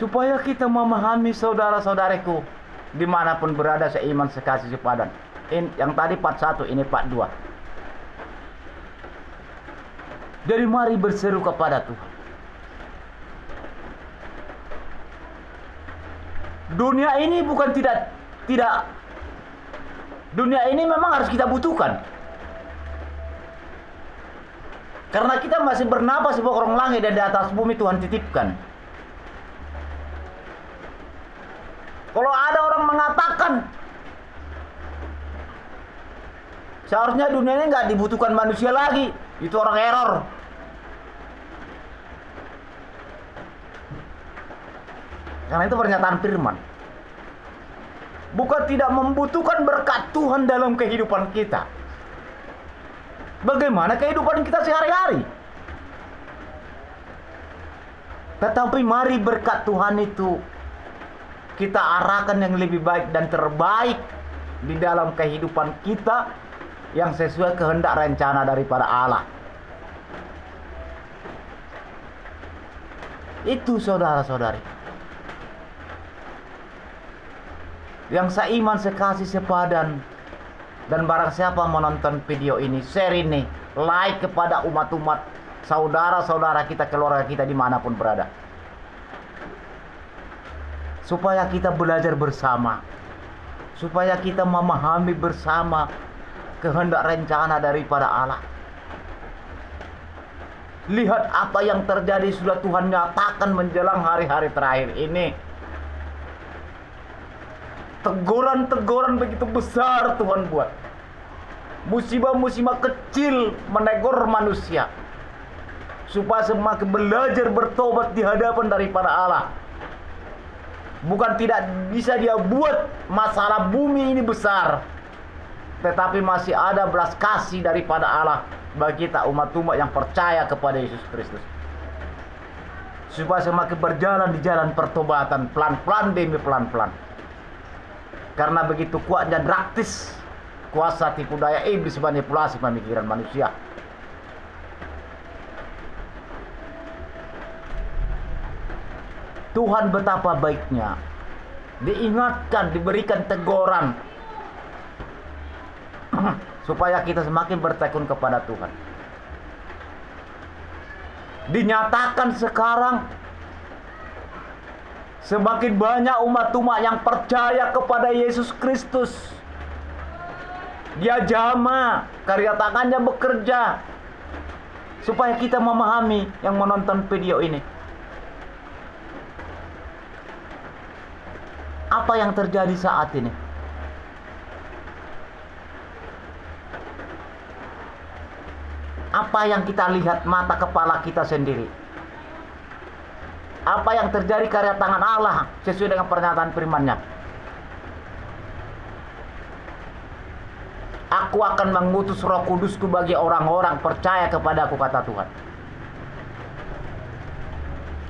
supaya kita memahami saudara-saudariku dimanapun berada seiman sekasih sepadan. Yang tadi part 1, ini part 2. Jadi mari berseru kepada Tuhan. Dunia ini bukan tidak dunia ini memang harus kita butuhkan. Karena kita masih bernapas di bawah langit dan di atas bumi Tuhan titipkan. Kalau ada orang mengatakan seharusnya dunia ini nggak dibutuhkan manusia lagi, itu orang error. Karena itu pernyataan firman. Bukan tidak membutuhkan berkat Tuhan dalam kehidupan kita. Bagaimana kehidupan kita sehari-hari? Tetapi mari berkat Tuhan itu kita arahkan yang lebih baik dan terbaik di dalam kehidupan kita yang sesuai kehendak rencana daripada Allah. Itu saudara-saudari. Yang seiman sekasih sepadan, dan barang siapa menonton video ini, share ini, like kepada umat-umat, saudara-saudara kita, keluarga kita dimanapun berada, supaya kita belajar bersama, supaya kita memahami bersama kehendak rencana daripada Allah. Lihat apa yang terjadi sudah Tuhan nyatakan menjelang hari-hari terakhir ini. Teguran-teguran begitu besar Tuhan buat. Musibah-musibah kecil menegur manusia supaya semakin belajar bertobat di hadapan daripada Allah. Bukan tidak bisa dia buat masalah bumi ini besar, tetapi masih ada belas kasih daripada Allah bagi kita umat-umat yang percaya kepada Yesus Kristus, supaya semakin berjalan di jalan pertobatan, pelan-pelan demi pelan-pelan. Karena begitu kuat dan draktis kuasa tipu daya iblis manipulasi pemikiran manusia. Tuhan betapa baiknya diingatkan, diberikan teguran supaya kita semakin bertekun kepada Tuhan. Dinyatakan sekarang semakin banyak umat-umat yang percaya kepada Yesus Kristus. Dia jama, karya tangannya bekerja. Supaya kita memahami yang menonton video ini. Apa yang terjadi saat ini? Apa yang kita lihat mata kepala kita sendiri? Apa yang terjadi karya tangan Allah sesuai dengan pernyataan firman-Nya? Aku akan mengutus Roh Kudusku bagi orang-orang percaya kepadaku, kata Tuhan.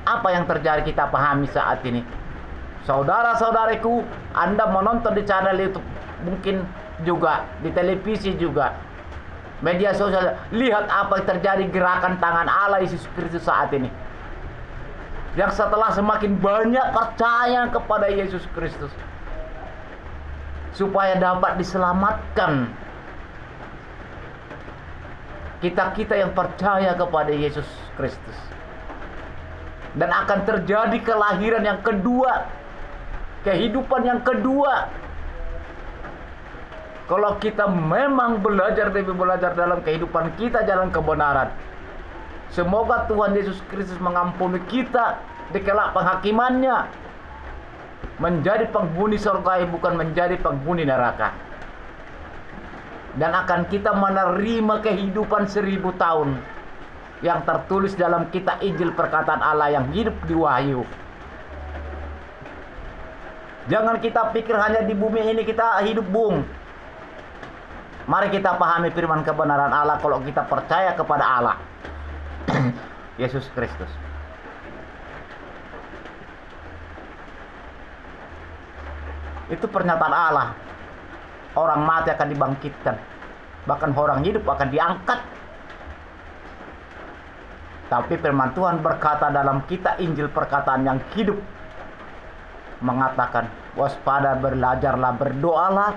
Apa yang terjadi kita pahami saat ini. Saudara-saudariku, Anda menonton di channel YouTube, mungkin juga di televisi juga, media sosial. Lihat apa yang terjadi gerakan tangan Allah Yesus Kristus saat ini. Yang setelah semakin banyak percaya kepada Yesus Kristus, supaya dapat diselamatkan kita-kita yang percaya kepada Yesus Kristus. Dan akan terjadi kelahiran yang kedua, kehidupan yang kedua. Kalau kita memang belajar demi belajar dalam kehidupan kita jalan kebenaran. Semoga Tuhan Yesus Kristus mengampuni kita di kelak penghakimannya, menjadi penghuni surga bukan menjadi penghuni neraka. Dan akan kita menerima kehidupan 1000 tahun yang tertulis dalam kitab Injil perkataan Allah yang hidup di Wahyu. Jangan kita pikir hanya di bumi ini kita hidup bung. Mari kita pahami firman kebenaran Allah kalau kita percaya kepada Allah Yesus Kristus. Itu pernyataan Allah. Orang mati akan dibangkitkan, bahkan orang hidup akan diangkat. Tapi firman Tuhan berkata dalam kitab Injil perkataan yang hidup mengatakan, waspada, belajarlah, berdoalah,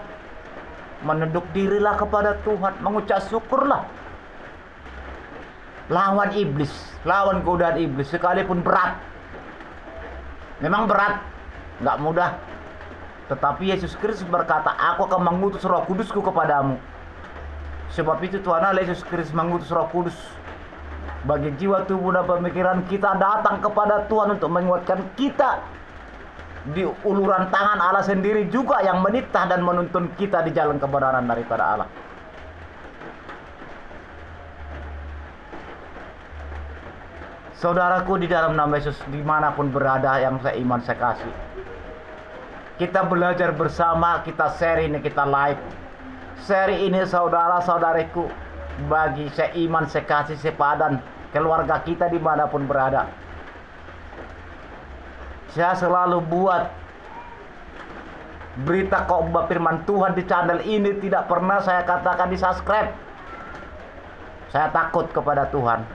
menunduk dirilah kepada Tuhan, mengucap syukurlah. Lawan iblis, lawan godaan iblis, sekalipun berat. Memang berat, nggak mudah. Tetapi Yesus Kristus berkata, aku akan mengutus Roh Kudusku kepadamu. Sebab itu Tuhan Allah Yesus Kristus mengutus Roh Kudus bagi jiwa, tubuh, dan pemikiran kita datang kepada Tuhan untuk menguatkan kita. Di uluran tangan Allah sendiri juga yang menitah dan menuntun kita di jalan kebenaran daripada Allah. Saudaraku, di dalam nama Yesus, dimanapun berada yang seiman saya kasih, kita belajar bersama, kita share ini, kita live. Share ini saudara-saudariku, bagi seiman, sekasih, sepadan, keluarga kita dimanapun berada. Saya selalu buat berita khotbah firman Tuhan di channel ini, tidak pernah saya katakan di subscribe. Saya takut kepada Tuhan,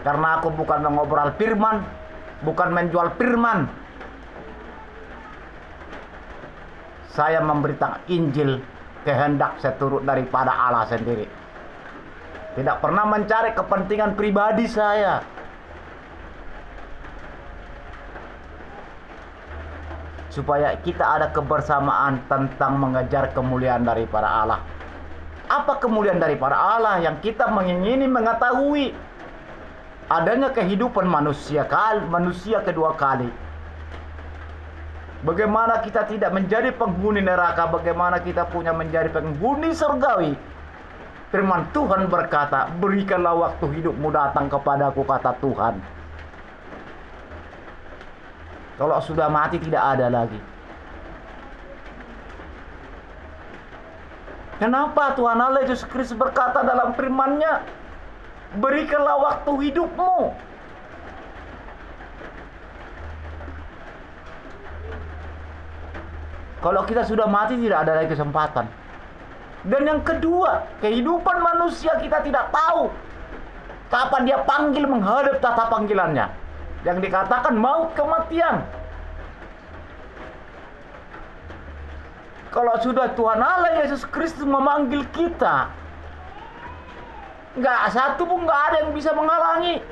karena aku bukan mengobrol firman, bukan menjual firman. Saya memberitakan Injil, kehendak saya turut daripada Allah sendiri. Tidak pernah mencari kepentingan pribadi saya. Supaya kita ada kebersamaan tentang mengejar kemuliaan daripada Allah. Apa kemuliaan daripada Allah? Yang kita mengingini mengetahui adanya kehidupan manusia kedua kali. Bagaimana kita tidak menjadi penghuni neraka, bagaimana kita punya menjadi penghuni surgawi. Firman Tuhan berkata, berikanlah waktu hidupmu datang kepadaku, kata Tuhan. Kalau sudah mati tidak ada lagi. Kenapa Tuhan Allah Yesus Kristus berkata dalam firman-Nya, berikanlah waktu hidupmu. Kalau kita sudah mati tidak ada lagi kesempatan. Dan yang kedua, kehidupan manusia kita tidak tahu kapan dia panggil menghadap tata panggilannya. Yang dikatakan maut, kematian. Kalau sudah Tuhan Allah Yesus Kristus memanggil kita, nggak satu pun nggak ada yang bisa menghalangi.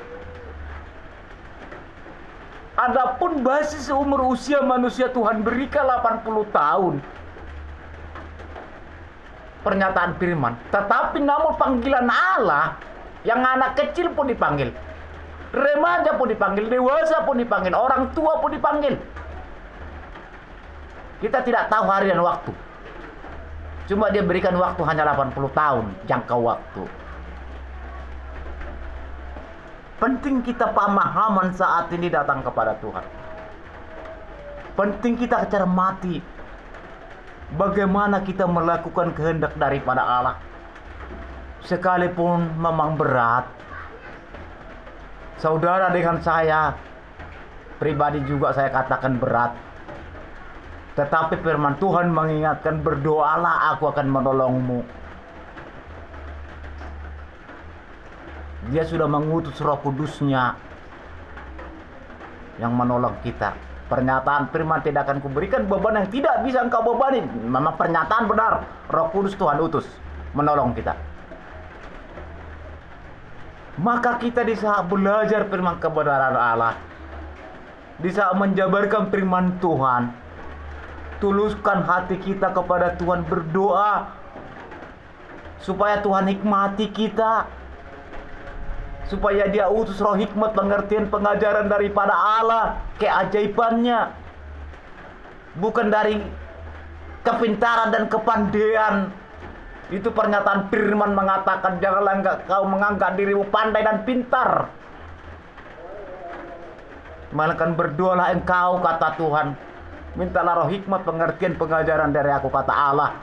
Adapun basis umur usia manusia Tuhan berikan 80 tahun. Pernyataan firman. Tetapi namun panggilan Allah, yang anak kecil pun dipanggil, remaja pun dipanggil, dewasa pun dipanggil, orang tua pun dipanggil. Kita tidak tahu hari dan waktu. Cuma dia berikan waktu hanya 80 tahun, jangka waktu. Penting kita pemahaman saat ini datang kepada Tuhan. Penting kita cermati bagaimana kita melakukan kehendak daripada Allah. Sekalipun memang berat. Saudara dengan saya pribadi juga saya katakan berat. Tetapi firman Tuhan mengingatkan, berdoalah, aku akan menolongmu. Dia sudah mengutus Roh Kudus-Nya yang menolong kita. Pernyataan firman, tidak akan kuberikan beban yang tidak bisa engkau bebani. Memang pernyataan benar. Roh Kudus Tuhan utus menolong kita. Maka kita di saat belajar firman kebenaran Allah, di saat menjabarkan firman Tuhan, tuluskan hati kita kepada Tuhan, berdoa supaya Tuhan hikmati kita, supaya Dia utus roh hikmat, pengertian, pengajaran daripada Allah, keajaibannya, bukan dari kepintaran dan kepandaian. Itu pernyataan firman mengatakan, janganlah kau menganggap dirimu pandai dan pintar, melainkan berdoalah engkau, kata Tuhan, mintalah roh hikmat, pengertian, pengajaran dari aku, kata Allah.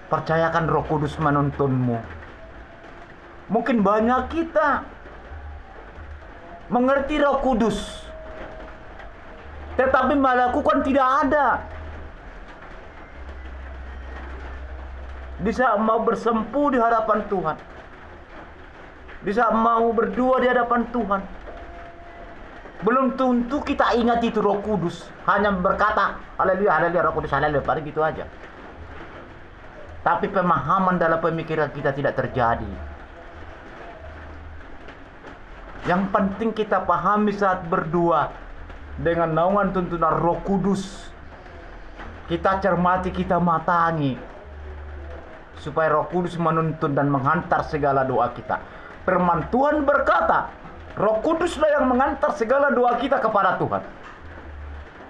Percayakan Roh Kudus menuntunmu. Mungkin banyak kita mengerti Roh Kudus, tetapi melakukan tidak ada. Di saat mau bersempuh di hadapan Tuhan, di saat mau berdoa di hadapan Tuhan, Belum tentu kita ingat itu Roh Kudus. Hanya berkata, haleluya, haleluya, Roh Kudus, haleluya, pada gitu aja. Tapi pemahaman dalam pemikiran kita tidak terjadi. Yang penting kita pahami saat berdoa dengan naungan tuntunan Roh Kudus. Kita cermati, kita matangi, supaya Roh Kudus menuntun dan menghantar segala doa kita. Firman Tuhan berkata, Roh Kuduslah yang menghantar segala doa kita kepada Tuhan.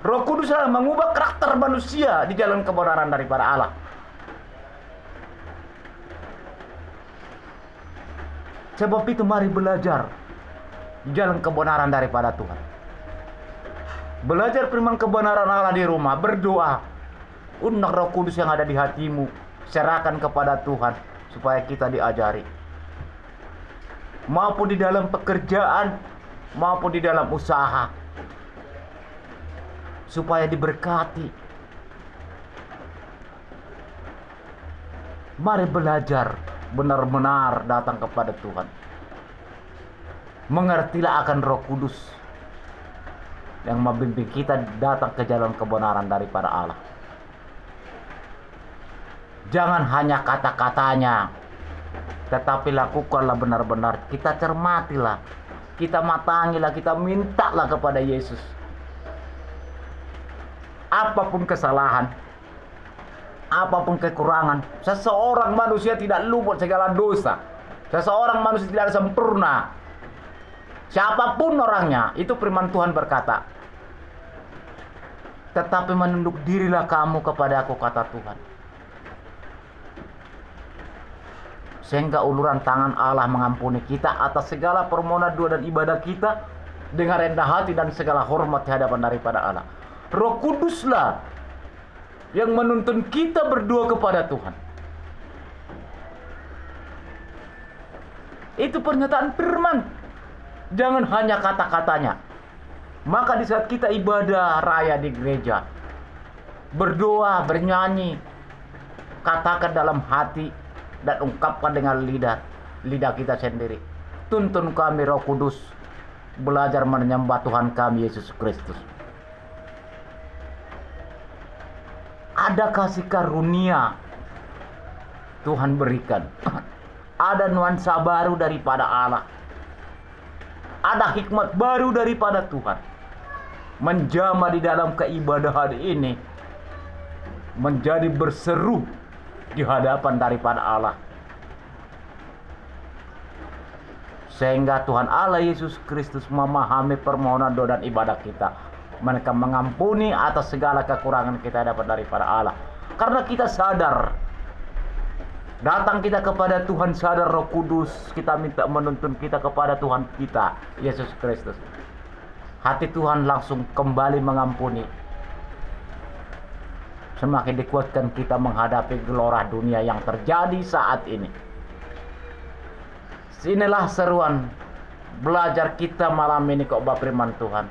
Roh Kuduslah yang mengubah karakter manusia di jalan kebenaran daripada Allah. Sebab itu mari belajar di jalan kebenaran daripada Tuhan. Belajar firman kebenaran Allah di rumah, berdoa. Undang Roh Kudus yang ada di hatimu, serahkan kepada Tuhan supaya kita diajari. Maupun di dalam pekerjaan, maupun di dalam usaha, supaya diberkati. Mari belajar benar-benar datang kepada Tuhan. Mengertilah akan Roh Kudus yang membimbing kita datang ke jalan kebenaran daripada Allah. Jangan hanya kata-katanya, tetapi lakukanlah benar-benar. Kita cermatilah, kita matangilah, kita mintalah kepada Yesus. Apapun kesalahan, apapun kekurangan, seseorang manusia tidak luput segala dosa. Seseorang manusia tidak sempurna. Siapapun orangnya, itu firman Tuhan berkata. Tetapi menunduk dirilah kamu kepada aku, kata Tuhan. Sehingga uluran tangan Allah mengampuni kita atas segala permohonan doa dan ibadah kita dengan rendah hati dan segala hormat di hadapan daripada Allah. Roh Kuduslah yang menuntun kita berdoa kepada Tuhan. Itu pernyataan firman. Jangan hanya kata-katanya. Maka di saat kita ibadah raya di gereja, berdoa, bernyanyi, katakan dalam hati dan ungkapkan dengan lidah kita sendiri. Tuntun kami Roh Kudus, belajar menyembah Tuhan kami Yesus Kristus. Ada kasih karunia Tuhan berikan. Ada nuansa baru daripada Allah. Ada hikmat baru daripada Tuhan. Menjamah di dalam keibadahan ini, menjadi berseru di hadapan daripada Allah. Sehingga Tuhan Allah Yesus Kristus memahami permohonan doa dan ibadah kita. Mereka mengampuni atas segala kekurangan kita dapat daripada Allah. Karena kita sadar, datang kita kepada Tuhan sadar Roh Kudus, kita minta menuntun kita kepada Tuhan kita Yesus Kristus. Hati Tuhan langsung kembali mengampuni. Semakin dikuatkan kita menghadapi gelora dunia yang terjadi saat ini. Inilah seruan belajar kita malam ini khotbah firman Tuhan.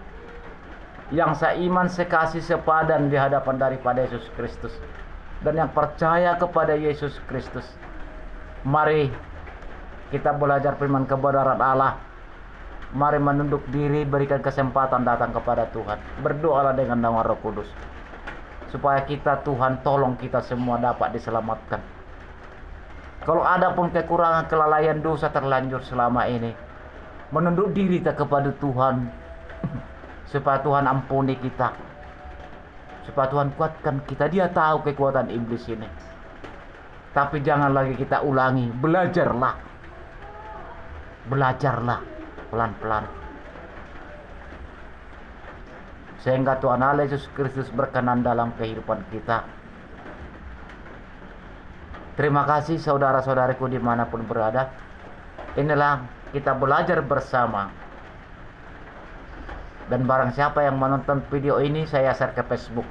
Yang seiman, sekasih, sepadan di hadapan daripada Yesus Kristus. Dan yang percaya kepada Yesus Kristus. Mari kita belajar firman kebenaran Allah. Mari menunduk diri, berikan kesempatan datang kepada Tuhan. Berdoalah dengan nama Roh Kudus. Supaya kita, Tuhan, tolong kita semua dapat diselamatkan. Kalau ada pun kekurangan, kelalaian, dosa terlanjur selama ini, menunduk diri kita kepada Tuhan. Supaya Tuhan ampuni kita. Supaya Tuhan kuatkan kita. Dia tahu kekuatan iblis ini. Tapi jangan lagi kita ulangi. Belajarlah. Belajarlah. Pelan-pelan. Sehingga Tuhan Allah Yesus Kristus berkenan dalam kehidupan kita. Terima kasih saudara-saudariku dimanapun berada. Inilah kita belajar bersama. Dan barang siapa yang menonton video ini, saya share ke Facebook.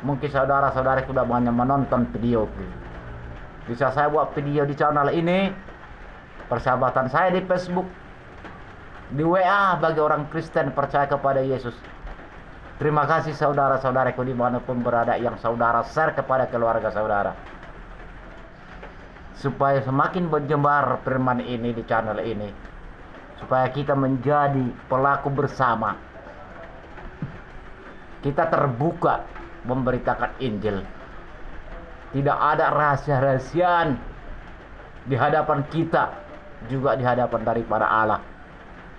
Mungkin saudara-saudariku sudah banyak menonton video. Bisa saya buat video di channel ini. Persahabatan saya di Facebook. Di WA bagi orang Kristen percaya kepada Yesus. Terima kasih saudara-saudaraku dimanapun berada yang saudara share kepada keluarga saudara. Supaya semakin berjembar firman ini di channel ini. Supaya kita menjadi pelaku bersama Kita terbuka memberitakan Injil. Tidak ada rahasia-rahasiaan di hadapan kita, juga di hadapan daripada Allah.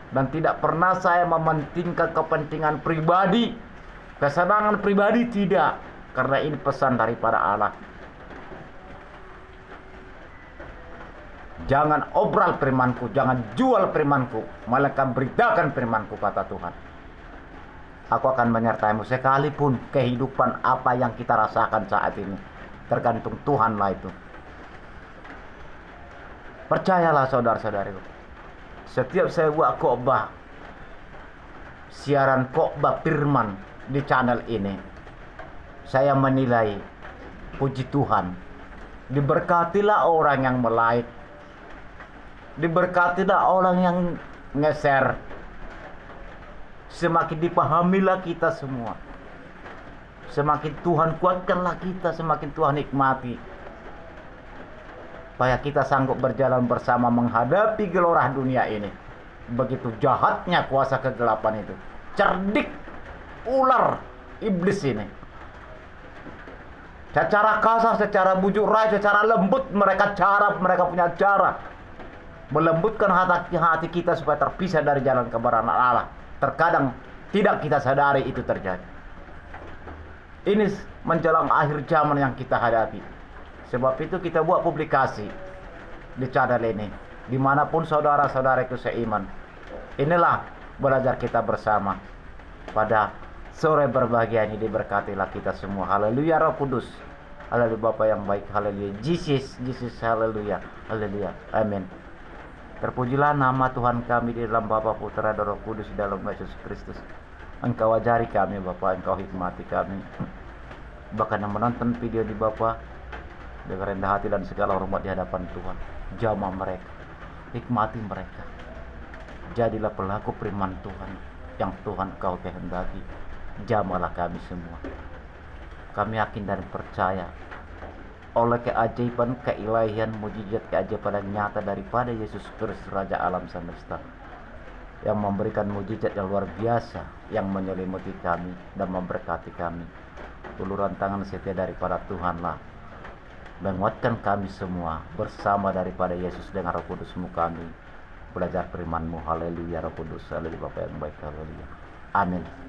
Dan tidak pernah saya mementingkan kepentingan pribadi, kesenangan pribadi, tidak. Karena ini pesan daripada Allah. Jangan obral firmanku, jangan jual firmanku, melainkan beritakan firmanku, kata Tuhan. Aku akan menyertaimu sekalipun kehidupan apa yang kita rasakan saat ini. Tergantung Tuhanlah itu. Percayalah saudara-saudariku. Setiap saya buat khotbah, siaran khotbah firman di channel ini, saya menilai, puji Tuhan, diberkatilah orang yang melike, diberkatilah orang yang nge-share. Semakin dipahamilah kita semua, semakin Tuhan kuatkanlah kita, semakin Tuhan nikmati, supaya kita sanggup berjalan bersama menghadapi gelora dunia ini. Begitu jahatnya kuasa kegelapan itu, cerdik ular iblis ini. Secara kasar, secara bujuk rayu, secara lembut mereka punya cara melembutkan hati kita supaya terpisah dari jalan kebenaran Allah. Terkadang tidak kita sadari itu terjadi. Ini menjelang akhir zaman yang kita hadapi. Sebab itu kita buat publikasi di channel ini, dimanapun saudara-saudaraku seiman. Inilah belajar kita bersama. Pada sore berbahagia ini diberkatilah kita semua. Haleluya Roh Kudus. Haleluya Bapa yang baik. Haleluya Jesus. Haleluya. Haleluya. Amin. Terpujilah nama Tuhan kami di dalam Bapa, Putra, dan Roh Kudus, di dalam Yesus Kristus. Engkau ajari kami Bapa, Engkau hikmati kami. Bahkan yang menonton video di Bapa, dengan rendah hati dan segala hormat di hadapan Tuhan, jamah mereka, hikmati mereka. Jadilah pelaku firman Tuhan yang Tuhan Kau kehendaki. Jamahlah kami semua. Kami yakin dan percaya oleh keajaiban, keilahian, mujizat, keajaiban dan nyata daripada Yesus Kristus, Raja alam semesta, yang memberikan mujizat yang luar biasa, yang menyelimuti kami dan memberkati kami. Uluran tangan setia daripada Tuhanlah menguatkan kami semua bersama daripada Yesus dengan Roh Kudus-Mu kami belajar firman-Mu. Haleluya Roh Kudus. Haleluya Bapa yang baik. Haleluya. Amin.